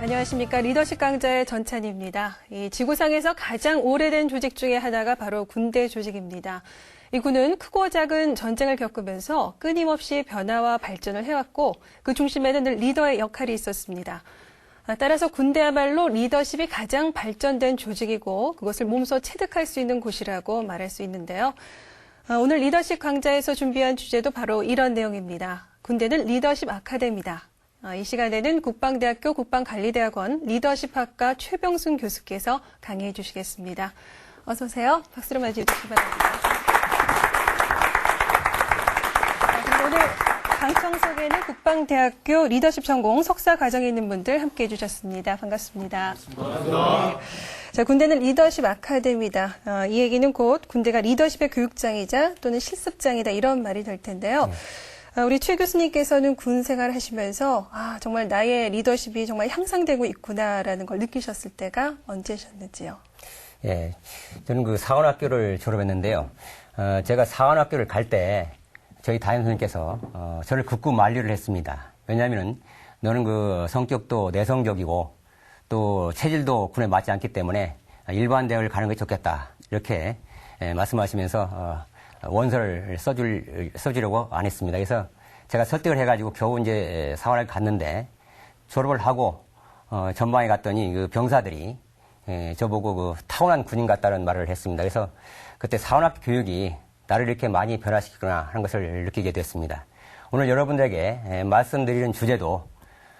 안녕하십니까. 리더십 강자의 전찬희입니다. 이 지구상에서 가장 오래된 조직 중에 하나가 바로 군대 조직입니다. 이 군은 크고 작은 전쟁을 겪으면서 끊임없이 변화와 발전을 해왔고 그 중심에는 늘 리더의 역할이 있었습니다. 따라서 군대야말로 리더십이 가장 발전된 조직이고 그것을 몸소 체득할 수 있는 곳이라고 말할 수 있는데요. 오늘 리더십 강좌에서 준비한 주제도 바로 이런 내용입니다. 군대는 리더십 아카데미다. 이 시간에는 국방대학교 국방관리대학원 리더십학과 최병순 교수께서 강의해 주시겠습니다. 어서 오세요. 박수로 맞이해 주시기 바랍니다. 오늘 방청석에는 국방대학교 리더십 전공 석사 과정에 있는 분들 함께해 주셨습니다. 반갑습니다. 반갑습니다. 자, 군대는 리더십 아카데미다. 이 얘기는 곧 군대가 리더십의 교육장이자 또는 실습장이다 이런 말이 될 텐데요. 우리 최 교수님께서는 군 생활을 하시면서 정말 나의 리더십이 정말 향상되고 있구나라는 걸 느끼셨을 때가 언제셨는지요? 예, 저는 그 사관학교를 졸업했는데요. 제가 사관학교를 갈 때 저희 담임 선생님께서 저를 극구 만류를 했습니다. 왜냐하면은 너는 그 성격도 내성적이고 또 체질도 군에 맞지 않기 때문에 일반 대학을 가는 게 좋겠다 이렇게 말씀하시면서 원서를 써주려고 안 했습니다. 그래서 제가 설득을 해가지고 겨우 이제 사관학교 갔는데 졸업을 하고 전방에 갔더니 그 병사들이 저보고 그 타고난 군인 같다는 말을 했습니다. 그래서 그때 사관학교 교육이 나를 이렇게 많이 변화시키구나 하는 것을 느끼게 됐습니다. 오늘 여러분들에게 말씀드리는 주제도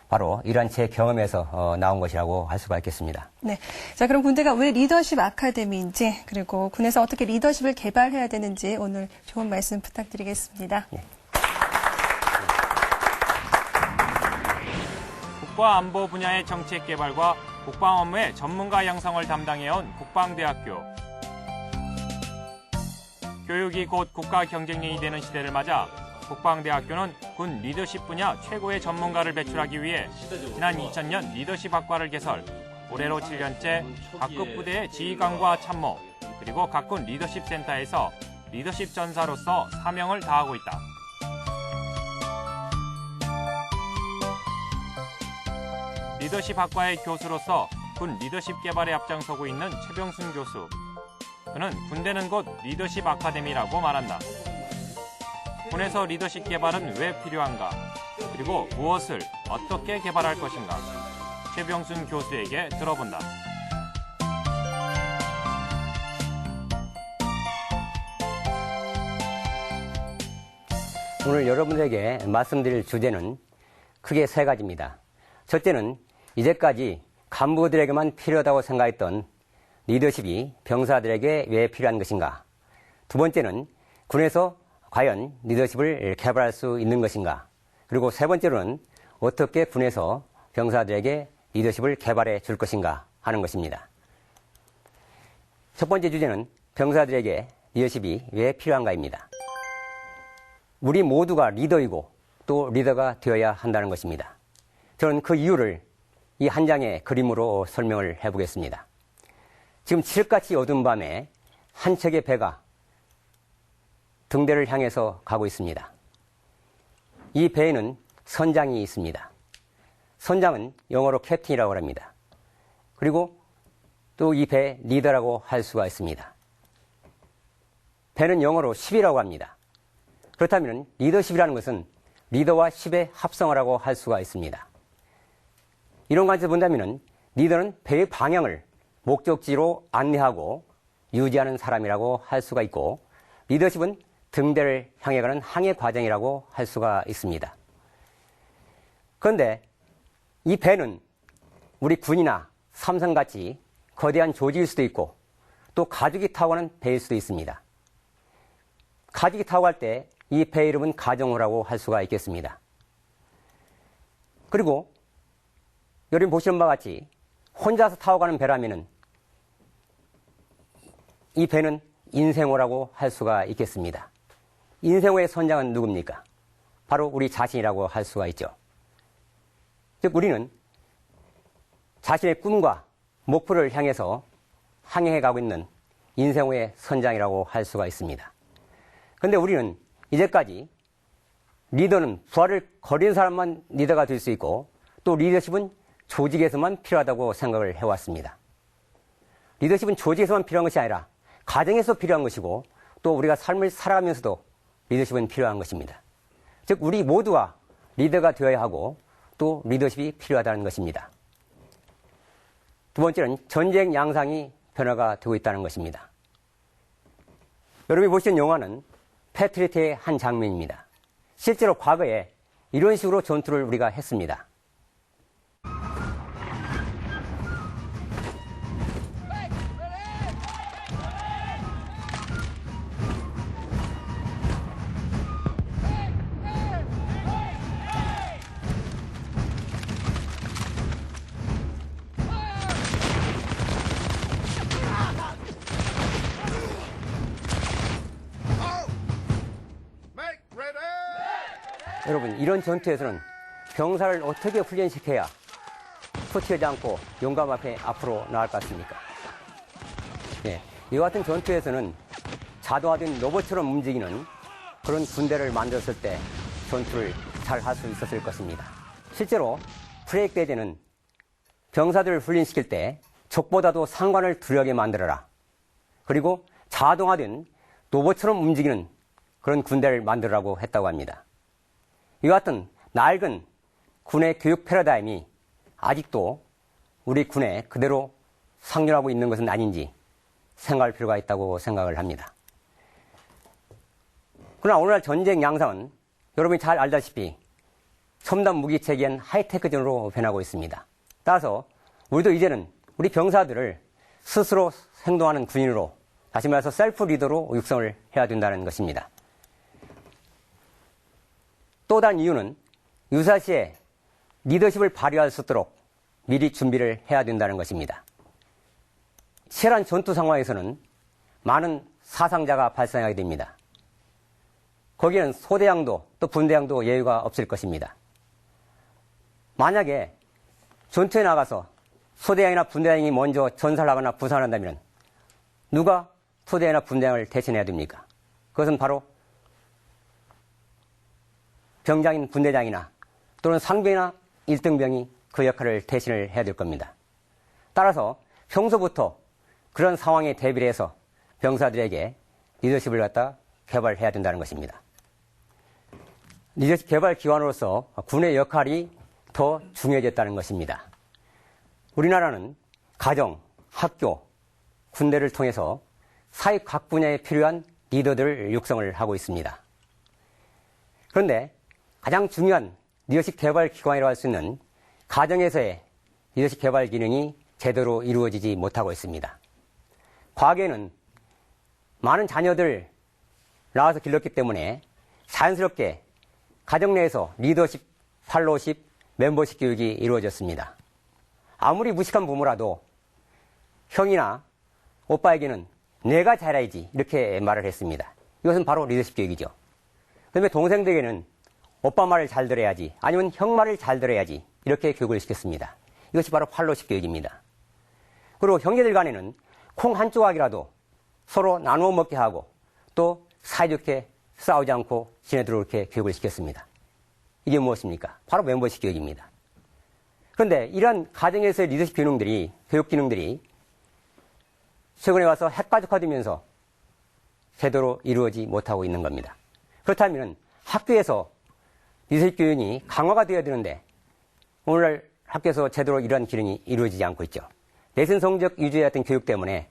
바로 이러한 제 경험에서 나온 것이라고 할 수가 있겠습니다. 네. 자, 그럼 군대가 왜 리더십 아카데미인지 그리고 군에서 어떻게 리더십을 개발해야 되는지 오늘 좋은 말씀 부탁드리겠습니다. 네. 국가 안보 분야의 정책 개발과 국방 업무의 전문가 양성을 담당해온 국방대학교. 교육이 곧 국가 경쟁력이 되는 시대를 맞아 국방대학교는 군 리더십 분야 최고의 전문가를 배출하기 위해 지난 2000년 리더십학과를 개설, 올해로 7년째 각급 부대의 지휘관과 참모, 그리고 각군 리더십 센터에서 리더십 전사로서 사명을 다하고 있다. 리더십학과의 교수로서 군 리더십 개발에 앞장서고 있는 최병순 교수. 그는 군대는 곧 리더십 아카데미라고 말한다. 군에서 리더십 개발은 왜 필요한가? 그리고 무엇을 어떻게 개발할 것인가? 최병순 교수에게 들어본다. 오늘 여러분들에게 말씀드릴 주제는 크게 세 가지입니다. 첫째는 이제까지 간부들에게만 필요하다고 생각했던 리더십이 병사들에게 왜 필요한 것인가? 두 번째는 군에서 과연 리더십을 개발할 수 있는 것인가? 그리고 세 번째로는 어떻게 군에서 병사들에게 리더십을 개발해 줄 것인가 하는 것입니다. 첫 번째 주제는 병사들에게 리더십이 왜 필요한가입니다. 우리 모두가 리더이고 또 리더가 되어야 한다는 것입니다. 저는 그 이유를 이 한 장의 그림으로 설명을 해보겠습니다. 지금 칠흑같이 어두운 밤에 한 척의 배가 등대를 향해서 가고 있습니다. 이 배에는 선장이 있습니다. 선장은 영어로 캡틴이라고 합니다. 그리고 또 이 배 리더라고 할 수가 있습니다. 배는 영어로 ship이라고 합니다. 그렇다면 리더십이라는 것은 리더와 ship의 합성어라고 할 수가 있습니다. 이런 관점에서 본다면 리더는 배의 방향을 목적지로 안내하고 유지하는 사람이라고 할 수가 있고 리더십은 등대를 향해 가는 항해 과정이라고 할 수가 있습니다. 그런데 이 배는 우리 군이나 삼성같이 거대한 조직일 수도 있고 또 가족이 타고 가는 배일 수도 있습니다. 가족이 타고 갈 때 이 배 이름은 가정호라고 할 수가 있겠습니다. 그리고 여러분 보시는 바와 같이 혼자서 타고 가는 배라면은 이 배는 인생호라고 할 수가 있겠습니다. 인생호의 선장은 누굽니까? 바로 우리 자신이라고 할 수가 있죠. 즉 우리는 자신의 꿈과 목표를 향해서 항해해 가고 있는 인생호의 선장이라고 할 수가 있습니다. 그런데 우리는 이제까지 리더는 부하를 거린 사람만 리더가 될 수 있고 또 리더십은 조직에서만 필요하다고 생각을 해왔습니다. 리더십은 조직에서만 필요한 것이 아니라 가정에서 필요한 것이고 또 우리가 삶을 살아가면서도 리더십은 필요한 것입니다. 즉 우리 모두가 리더가 되어야 하고 또 리더십이 필요하다는 것입니다. 두 번째는 전쟁 양상이 변화가 되고 있다는 것입니다. 여러분이 보시는 영화는 패트리어트의 한 장면입니다. 실제로 과거에 이런 식으로 전투를 우리가 했습니다. 여러분, 이런 전투에서는 병사를 어떻게 훈련시켜야 포티하지 않고 용감 앞에 앞으로 나갈 것 같습니까? 예, 이와 같은 전투에서는 자동화된 로봇처럼 움직이는 그런 군대를 만들었을 때 전투를 잘 할 수 있었을 것입니다. 실제로 브레이크 대제는 병사들을 훈련시킬 때 적보다도 상관을 두려하게 만들어라. 그리고 자동화된 로봇처럼 움직이는 그런 군대를 만들라고 했다고 합니다. 이와 같은 낡은 군의 교육 패러다임이 아직도 우리 군에 그대로 상존하고 있는 것은 아닌지 생각할 필요가 있다고 생각을 합니다. 그러나 오늘날 전쟁 양상은 여러분이 잘 알다시피 첨단 무기 체계인 하이테크전으로 변하고 있습니다. 따라서 우리도 이제는 우리 병사들을 스스로 행동하는 군인으로, 다시 말해서 셀프 리더로 육성을 해야 된다는 것입니다. 또 다른 이유는 유사시에 리더십을 발휘할 수 있도록 미리 준비를 해야 된다는 것입니다. 치열한 전투 상황에서는 많은 사상자가 발생하게 됩니다. 거기에는 소대장도 또 분대장도 예외가 없을 것입니다. 만약에 전투에 나가서 소대장이나 분대장이 먼저 전사를 하거나 부상을 한다면 누가 소대장이나 분대장을 대신해야 됩니까? 그것은 바로 병장인 분대장이나 또는 상병이나 1등병이 그 역할을 대신을 해야 될 겁니다. 따라서 평소부터 그런 상황에 대비를 해서 병사들에게 리더십을 갖다 개발해야 된다는 것입니다. 리더십 개발 기관으로서 군의 역할이 더 중요해졌다는 것입니다. 우리나라는 가정, 학교, 군대를 통해서 사회 각 분야에 필요한 리더들을 육성을 하고 있습니다. 그런데 가장 중요한 리더십 개발 기관이라고 할 수 있는 가정에서의 리더십 개발 기능이 제대로 이루어지지 못하고 있습니다. 과거에는 많은 자녀들 낳아서 길렀기 때문에 자연스럽게 가정 내에서 리더십, 팔로우십, 멤버십 교육이 이루어졌습니다. 아무리 무식한 부모라도 형이나 오빠에게는 내가 잘해야지 이렇게 말을 했습니다. 이것은 바로 리더십 교육이죠. 그다음에 동생들에게는 오빠 말을 잘 들어야지, 아니면 형 말을 잘 들어야지 이렇게 교육을 시켰습니다. 이것이 바로 팔로우십 교육입니다. 그리고 형제들 간에는 콩 한 조각이라도 서로 나누어 먹게 하고 또 사이좋게 싸우지 않고 지내도록 이렇게 교육을 시켰습니다. 이게 무엇입니까? 바로 멤버십 교육입니다. 그런데 이러한 가정에서의 리더십 기능들이, 교육 기능들이 최근에 와서 핵가족화되면서 제대로 이루어지지 못하고 있는 겁니다. 그렇다면 학교에서 리더십 교육이 강화가 되어야 되는데 오늘날 학교에서 제대로 이러한 기능이 이루어지지 않고 있죠. 내신 성적 위주의 어떤 교육 때문에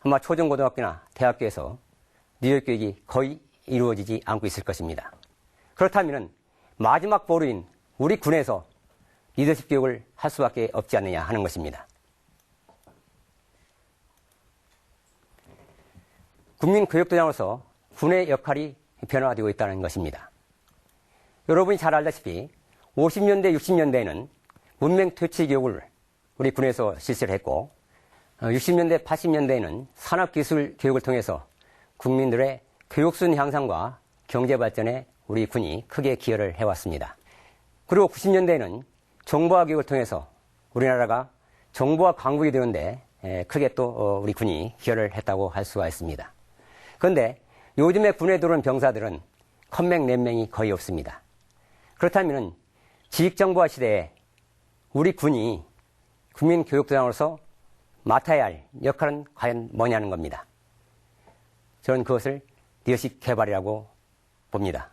아마 초중고등학교나 대학교에서 리더십 교육이 거의 이루어지지 않고 있을 것입니다. 그렇다면 마지막 보루인 우리 군에서 리더십 교육을 할 수밖에 없지 않느냐 하는 것입니다. 국민교육도장으로서 군의 역할이 변화되고 있다는 것입니다. 여러분이 잘 알다시피 50년대, 60년대에는 문맹 퇴치 교육을 우리 군에서 실시를 했고 60년대, 80년대에는 산업기술 교육을 통해서 국민들의 교육수준 향상과 경제발전에 우리 군이 크게 기여를 해왔습니다. 그리고 90년대에는 정보화 교육을 통해서 우리나라가 정보화 강국이 되는데 크게 또 우리 군이 기여를 했다고 할 수가 있습니다. 그런데 요즘에 군에 들어온 병사들은 컴백 몇 명이 거의 없습니다. 그렇다면 지식정보화 시대에 우리 군이 국민교육부장으로서 맡아야 할 역할은 과연 뭐냐는 겁니다. 저는 그것을 리더십 개발이라고 봅니다.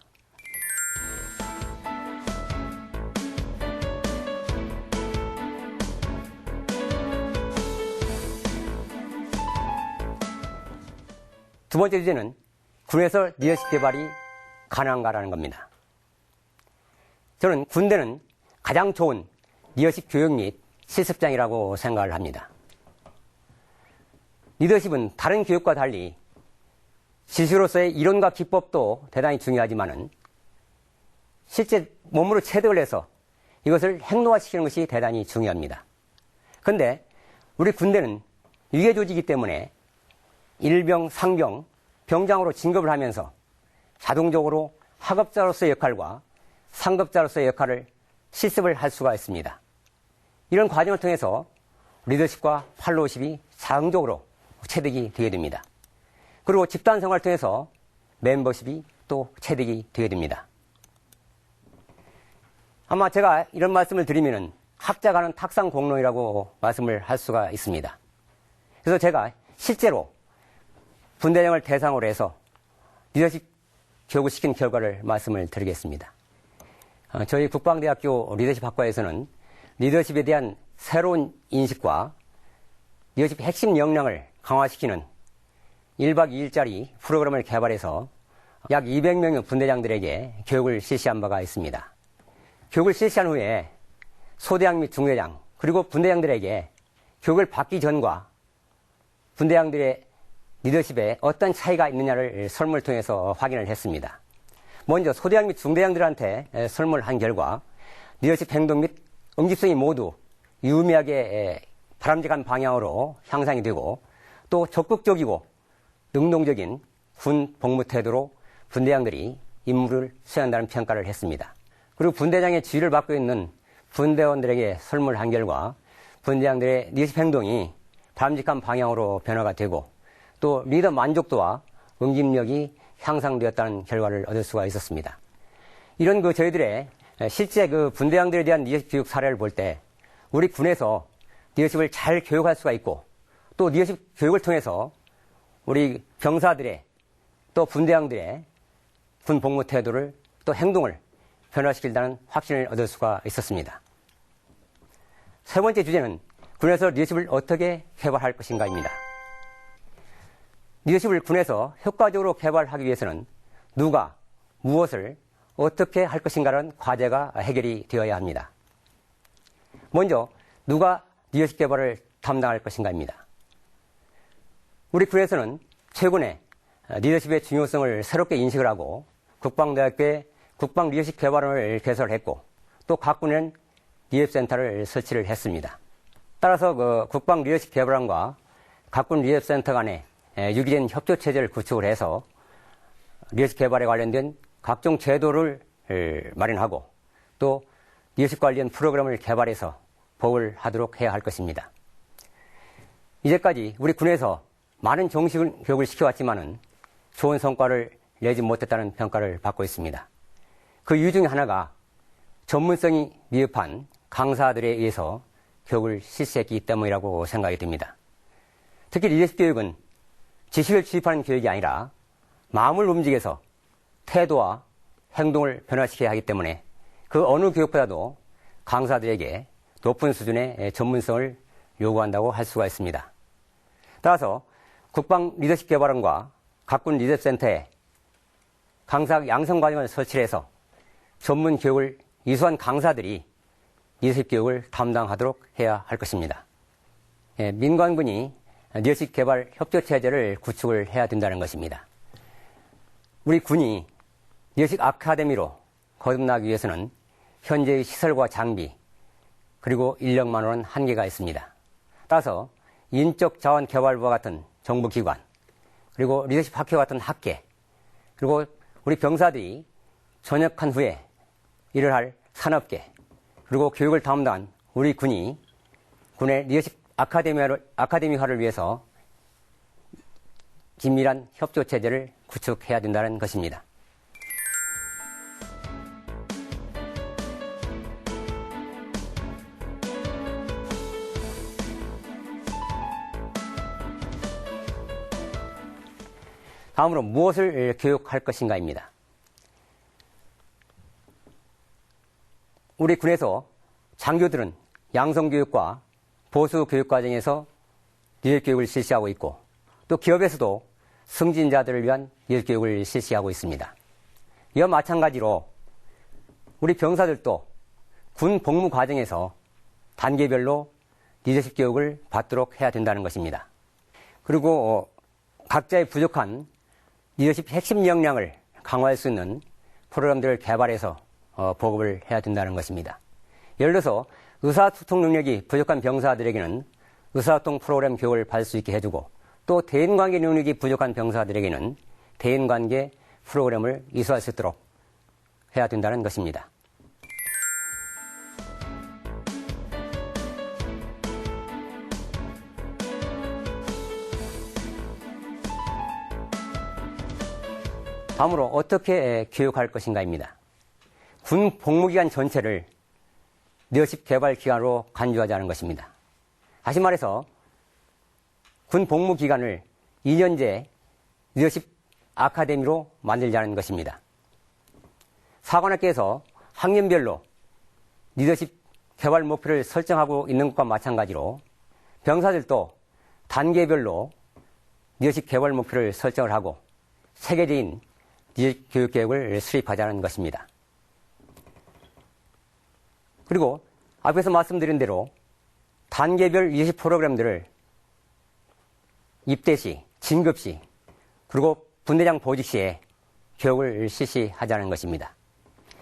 두 번째 주제는 군에서 리더십 개발이 가능한가라는 겁니다. 저는 군대는 가장 좋은 리더십 교육 및 실습장이라고 생각을 합니다. 리더십은 다른 교육과 달리 지시로서의 이론과 기법도 대단히 중요하지만은 실제 몸으로 체득을 해서 이것을 행동화시키는 것이 대단히 중요합니다. 그런데 우리 군대는 위계 조직이기 때문에 일병, 상병, 병장으로 진급을 하면서 자동적으로 하급자로서의 역할과 상급자로서의 역할을 실습을 할 수가 있습니다. 이런 과정을 통해서 리더십과 팔로우십이 자동적으로 체득이 되게 됩니다. 그리고 집단 생활을 통해서 멤버십이 또 체득이 되게 됩니다. 아마 제가 이런 말씀을 드리면은 학자가 하는 탁상 공론이라고 말씀을 할 수가 있습니다. 그래서 제가 실제로 분대장을 대상으로 해서 리더십 교육을 시킨 결과를 말씀을 드리겠습니다. 저희 국방대학교 리더십 학과에서는 리더십에 대한 새로운 인식과 리더십 핵심 역량을 강화시키는 1박 2일짜리 프로그램을 개발해서 약 200명의 분대장들에게 교육을 실시한 바가 있습니다. 교육을 실시한 후에 소대장 및 중대장 그리고 분대장들에게 교육을 받기 전과 분대장들의 리더십에 어떤 차이가 있느냐를 설문을 통해서 확인을 했습니다. 먼저 소대장 및 중대장들한테 설문을 한 결과 리더십 행동 및 응집성이 모두 유의미하게 바람직한 방향으로 향상이 되고 또 적극적이고 능동적인 군 복무 태도로 분대장들이 임무를 수행한다는 평가를 했습니다. 그리고 분대장의 지휘를 받고 있는 분대원들에게 설문을 한 결과 분대장들의 리더십 행동이 바람직한 방향으로 변화가 되고 또 리더 만족도와 응집력이 향상되었다는 결과를 얻을 수가 있었습니다. 이런 저희들의 실제 분대장들에 대한 리더십 교육 사례를 볼 때 우리 군에서 리더십을 잘 교육할 수가 있고 또 리더십 교육을 통해서 우리 병사들의 또 분대장들의 군 복무 태도를 또 행동을 변화시킨다는 확신을 얻을 수가 있었습니다. 세 번째 주제는 군에서 리더십을 어떻게 개발할 것인가입니다. 리더십을 군에서 효과적으로 개발하기 위해서는 누가 무엇을 어떻게 할 것인가라는 과제가 해결이 되어야 합니다. 먼저 누가 리더십 개발을 담당할 것인가입니다. 우리 군에서는 최근에 리더십의 중요성을 새롭게 인식을 하고 국방대학교에 국방 리더십 개발원을 개설했고 또 각 군에는 리더십센터를 설치를 했습니다. 따라서 국방 리더십 개발원과 각군 리더십센터 간에 유기된 협조체제를 구축을 해서 리더십 개발에 관련된 각종 제도를 마련하고 또 리더십 관련 프로그램을 개발해서 보호를 하도록 해야 할 것입니다. 이제까지 우리 군에서 많은 정식 교육을 시켜왔지만은 좋은 성과를 내지 못했다는 평가를 받고 있습니다. 그 이유 중에 하나가 전문성이 미흡한 강사들에 의해서 교육을 실시했기 때문이라고 생각이 듭니다. 특히 리더십 교육은 지식을 취입하는 교육이 아니라 마음을 움직여서 태도와 행동을 변화시켜야 하기 때문에 그 어느 교육보다도 강사들에게 높은 수준의 전문성을 요구한다고 할 수가 있습니다. 따라서 국방 리더십 개발원과 각군 리더십센터에 강사 양성 과정을 설치해서 전문 교육을 이수한 강사들이 리더십 교육을 담당하도록 해야 할 것입니다. 민관군이 리더십 개발 협조 체제를 구축을 해야 된다는 것입니다. 우리 군이 리더십 아카데미로 거듭나기 위해서는 현재의 시설과 장비 그리고 인력만으로는 한계가 있습니다. 따라서 인적 자원 개발부와 같은 정부기관 그리고 리더십 학교 같은 학계 그리고 우리 병사들이 전역한 후에 일을 할 산업계 그리고 교육을 담당한 우리 군이 군의 리더십 아카데미화를 위해서 긴밀한 협조 체제를 구축해야 된다는 것입니다. 다음으로 무엇을 교육할 것인가입니다. 우리 군에서 장교들은 양성교육과 보수교육 과정에서 리더교육을 실시하고 있고 또 기업에서도 승진자들을 위한 리더교육을 실시하고 있습니다. 이와 마찬가지로 우리 병사들도 군 복무 과정에서 단계별로 리더십 교육을 받도록 해야 된다는 것입니다. 그리고 각자의 부족한 리더십 핵심 역량을 강화할 수 있는 프로그램들을 개발해서 보급을 해야 된다는 것입니다. 예를 들어서 의사소통 능력이 부족한 병사들에게는 의사소통 프로그램 교육을 받을 수 있게 해주고 또 대인관계 능력이 부족한 병사들에게는 대인관계 프로그램을 이수할 수 있도록 해야 된다는 것입니다. 다음으로 어떻게 교육할 것인가입니다. 군 복무기간 전체를 리더십 개발 기간으로 간주하자는 것입니다. 다시 말해서 군 복무기간을 2년제 리더십 아카데미로 만들자는 것입니다. 사관학교에서 학년별로 리더십 개발 목표를 설정하고 있는 것과 마찬가지로 병사들도 단계별로 리더십 개발 목표를 설정을 하고 체계적인 리더십 교육 계획을 수립하자는 것입니다. 그리고 앞에서 말씀드린 대로 단계별 리더십 프로그램들을 입대 시, 진급 시, 그리고 분대장 보직 시에 교육을 실시하자는 것입니다.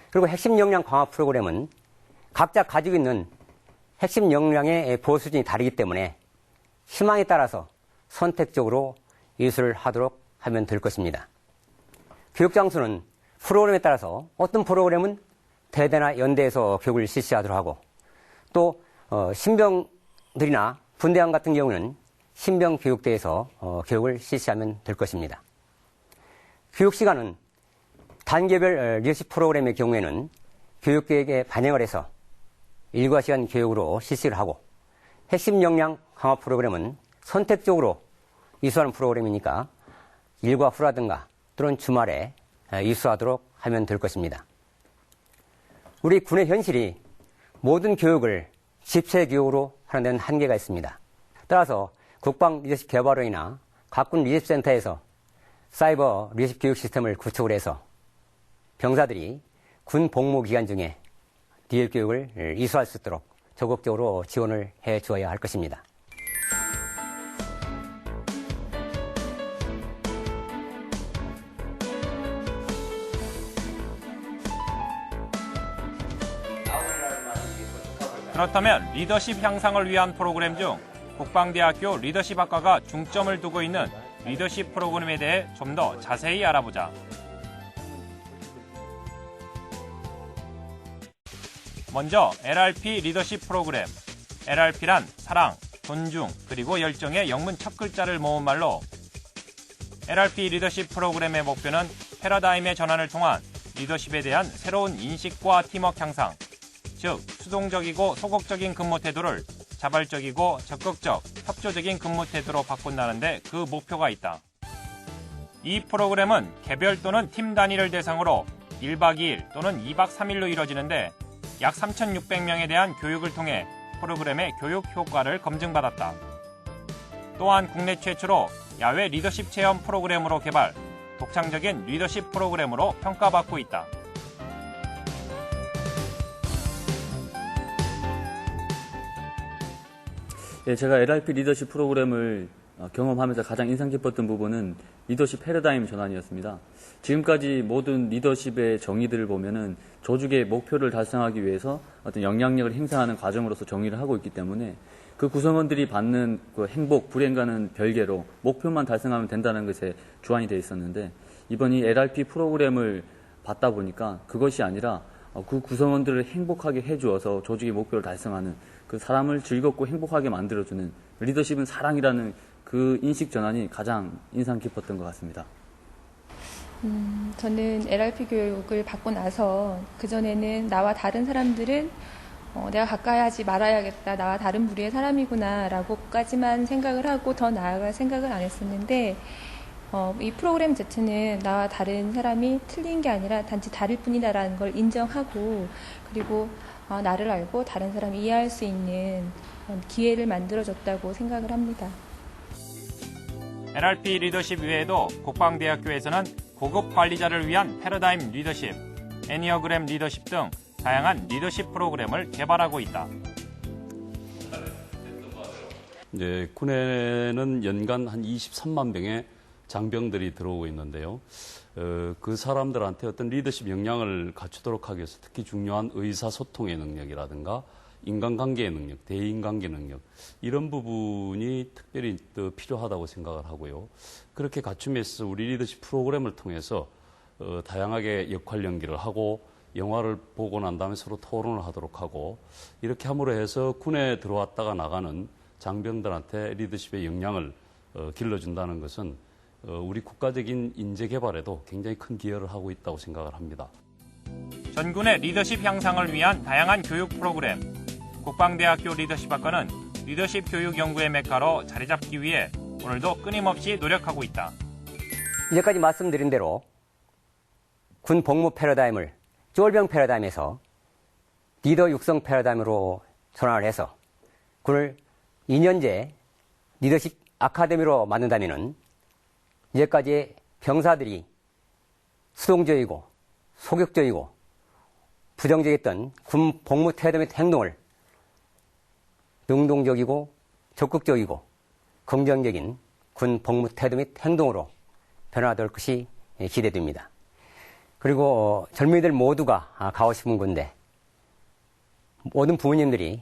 그리고 핵심 역량 강화 프로그램은 각자 가지고 있는 핵심 역량의 보호 수준이 다르기 때문에 희망에 따라서 선택적으로 이수를 하도록 하면 될 것입니다. 교육 장소는 프로그램에 따라서 어떤 프로그램은 대대나 연대에서 교육을 실시하도록 하고 또 신병들이나 분대장 같은 경우는 신병교육대에서 교육을 실시하면 될 것입니다. 교육 시간은 단계별 리더십 프로그램의 경우에는 교육계획에 반영을 해서 일과 시간 교육으로 실시를 하고 핵심 역량 강화 프로그램은 선택적으로 이수하는 프로그램이니까 일과 후라든가 또는 주말에 이수하도록 하면 될 것입니다. 우리 군의 현실이 모든 교육을 집체 교육으로 하는 데는 한계가 있습니다. 따라서 국방 리더십 개발원이나 각군 리더십 센터에서 사이버 리더십 교육 시스템을 구축을 해서 병사들이 군 복무 기간 중에 리더십 교육을 이수할 수 있도록 적극적으로 지원을 해 주어야 할 것입니다. 그렇다면 리더십 향상을 위한 프로그램 중 국방대학교 리더십학과가 중점을 두고 있는 리더십 프로그램에 대해 좀 더 자세히 알아보자. 먼저 LRP 리더십 프로그램. LRP란 사랑, 존중, 그리고 열정의 영문 첫 글자를 모은 말로 LRP 리더십 프로그램의 목표는 패러다임의 전환을 통한 리더십에 대한 새로운 인식과 팀워크 향상, 즉 수동적이고 소극적인 근무 태도를 자발적이고 적극적, 협조적인 근무 태도로 바꾼다는 데 그 목표가 있다. 이 프로그램은 개별 또는 팀 단위를 대상으로 1박 2일 또는 2박 3일로 이뤄지는데 약 3,600명에 대한 교육을 통해 프로그램의 교육 효과를 검증받았다. 또한 국내 최초로 야외 리더십 체험 프로그램으로 개발, 독창적인 리더십 프로그램으로 평가받고 있다. 예, 제가 LRP 리더십 프로그램을 경험하면서 가장 인상 깊었던 부분은 리더십 패러다임 전환이었습니다. 지금까지 모든 리더십의 정의들을 보면은 조직의 목표를 달성하기 위해서 어떤 영향력을 행사하는 과정으로서 정의를 하고 있기 때문에 그 구성원들이 받는 그 행복, 불행과는 별개로 목표만 달성하면 된다는 것에 주안이 되어 있었는데 이번 이 LRP 프로그램을 받다 보니까 그것이 아니라 그 구성원들을 행복하게 해주어서 조직의 목표를 달성하는 그 사람을 즐겁고 행복하게 만들어주는 리더십은 사랑이라는 그 인식 전환이 가장 인상 깊었던 것 같습니다. 저는 LRP 교육을 받고 나서 그전에는 나와 다른 사람들은 내가 가까이 하지 말아야겠다. 나와 다른 부류의 사람이구나 라고까지만 생각을 하고 더 나아갈 생각을 안 했었는데 이 프로그램 자체는 나와 다른 사람이 틀린 게 아니라 단지 다를 뿐이다라는 걸 인정하고 그리고 나를 알고 다른 사람을 이해할 수 있는 기회를 만들어줬다고 생각을 합니다. LRP 리더십 외에도 국방대학교에서는 고급 관리자를 위한 패러다임 리더십, 애니어그램 리더십 등 다양한 리더십 프로그램을 개발하고 있다. 이제 군에는 연간 한 23만 명의 장병들이 들어오고 있는데요. 그 사람들한테 어떤 리더십 역량을 갖추도록 하기 위해서 특히 중요한 의사소통의 능력이라든가 인간관계의 능력, 대인관계 능력 이런 부분이 특별히 더 필요하다고 생각을 하고요. 그렇게 갖춤에 있어서 우리 리더십 프로그램을 통해서 다양하게 역할 연기를 하고 영화를 보고 난 다음에 서로 토론을 하도록 하고 이렇게 함으로 해서 군에 들어왔다가 나가는 장병들한테 리더십의 역량을 길러준다는 것은 우리 국가적인 인재 개발에도 굉장히 큰 기여를 하고 있다고 생각을 합니다. 전군의 리더십 향상을 위한 다양한 교육 프로그램, 국방대학교 리더십학과는 리더십 교육 연구의 메카로 자리 잡기 위해 오늘도 끊임없이 노력하고 있다. 이제까지 말씀드린 대로 군 복무 패러다임을 쫄병 패러다임에서 리더 육성 패러다임으로 전환을 해서 군을 2년제 리더십 아카데미로 만든다면은 이제까지 병사들이 수동적이고 소극적이고 부정적이었던 군 복무 태도 및 행동을 능동적이고 적극적이고 긍정적인 군 복무 태도 및 행동으로 변화될 것이 기대됩니다. 그리고 젊은이들 모두가 가고 싶은 군대, 모든 부모님들이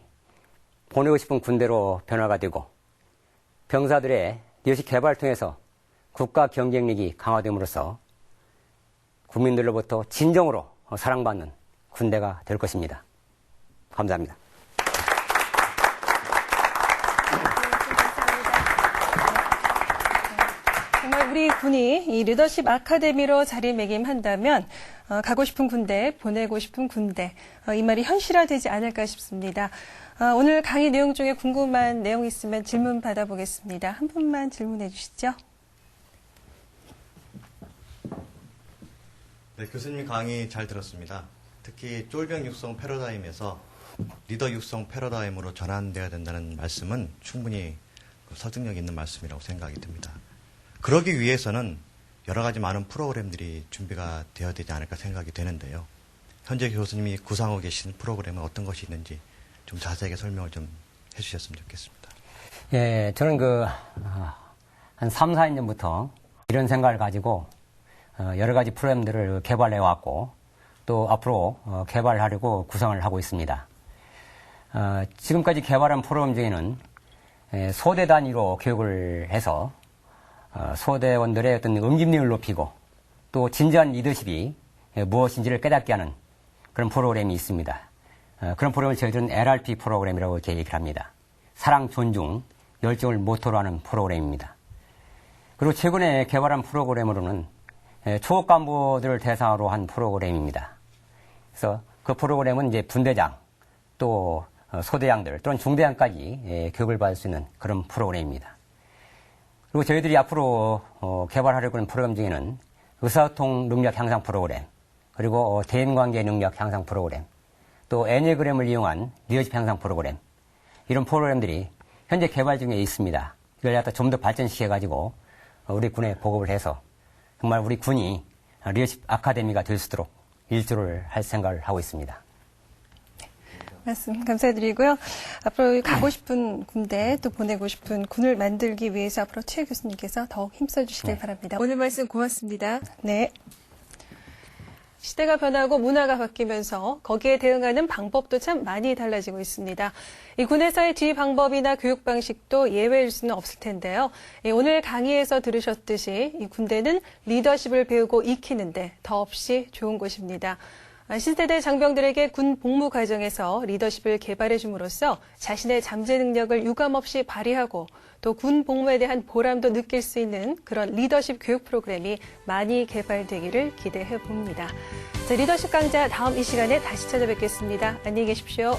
보내고 싶은 군대로 변화가 되고 병사들의 리더십 개발을 통해서 국가 경쟁력이 강화됨으로써 국민들로부터 진정으로 사랑받는 군대가 될 것입니다. 감사합니다. 정말 우리 군이 이 리더십 아카데미로 자리매김한다면 가고 싶은 군대, 보내고 싶은 군대, 이 말이 현실화되지 않을까 싶습니다. 오늘 강의 내용 중에 궁금한 내용 있으면 질문 받아보겠습니다. 한 분만 질문해 주시죠. 네, 교수님 강의 잘 들었습니다. 특히 쫄병 육성 패러다임에서 리더 육성 패러다임으로 전환돼야 된다는 말씀은 충분히 설득력 있는 말씀이라고 생각이 듭니다. 그러기 위해서는 여러 가지 많은 프로그램들이 준비가 되어야 되지 않을까 생각이 되는데요. 현재 교수님이 구상하고 계신 프로그램은 어떤 것이 있는지 좀 자세하게 설명을 좀 해주셨으면 좋겠습니다. 예, 저는 한 3, 4년 전부터 이런 생각을 가지고 여러 가지 프로그램들을 개발해 왔고 또 앞으로 개발하려고 구상을 하고 있습니다. 지금까지 개발한 프로그램 중에는 소대 단위로 교육을 해서 소대원들의 어떤 응집력을 높이고 또 진지한 리더십이 무엇인지를 깨닫게 하는 그런 프로그램이 있습니다. 그런 프로그램을 저희들은 LRP 프로그램이라고 이렇게 얘기를 합니다. 사랑, 존중, 열정을 모토로 하는 프로그램입니다. 그리고 최근에 개발한 프로그램으로는 초급 간부들을 대상으로 한 프로그램입니다. 그래서 그 프로그램은 이제 분대장, 또 소대장들 또는 중대장까지 교육을 받을 수 있는 그런 프로그램입니다. 그리고 저희들이 앞으로 개발하려고 하는 프로그램 중에는 의사소통 능력 향상 프로그램, 그리고 대인관계 능력 향상 프로그램, 또 애니어그램을 이용한 리더십 향상 프로그램, 이런 프로그램들이 현재 개발 중에 있습니다. 이걸 갖다 좀 더 발전시켜가지고 우리 군에 보급을 해서 정말 우리 군이 리더십 아카데미가 될 수 있도록 일조를 할 생각을 하고 있습니다. 말씀 감사드리고요. 앞으로 가고 싶은 군대 또 보내고 싶은 군을 만들기 위해서 앞으로 최 교수님께서 더욱 힘써주시길 바랍니다. 오늘 말씀 고맙습니다. 네. 시대가 변하고 문화가 바뀌면서 거기에 대응하는 방법도 참 많이 달라지고 있습니다. 이 군에서의 지휘 방법이나 교육 방식도 예외일 수는 없을 텐데요. 오늘 강의에서 들으셨듯이 이 군대는 리더십을 배우고 익히는데 더없이 좋은 곳입니다. 신세대 장병들에게 군 복무 과정에서 리더십을 개발해 줌으로써 자신의 잠재 능력을 유감없이 발휘하고 또 군 복무에 대한 보람도 느낄 수 있는 그런 리더십 교육 프로그램이 많이 개발되기를 기대해 봅니다. 자, 리더십 강좌 다음 이 시간에 다시 찾아뵙겠습니다. 안녕히 계십시오.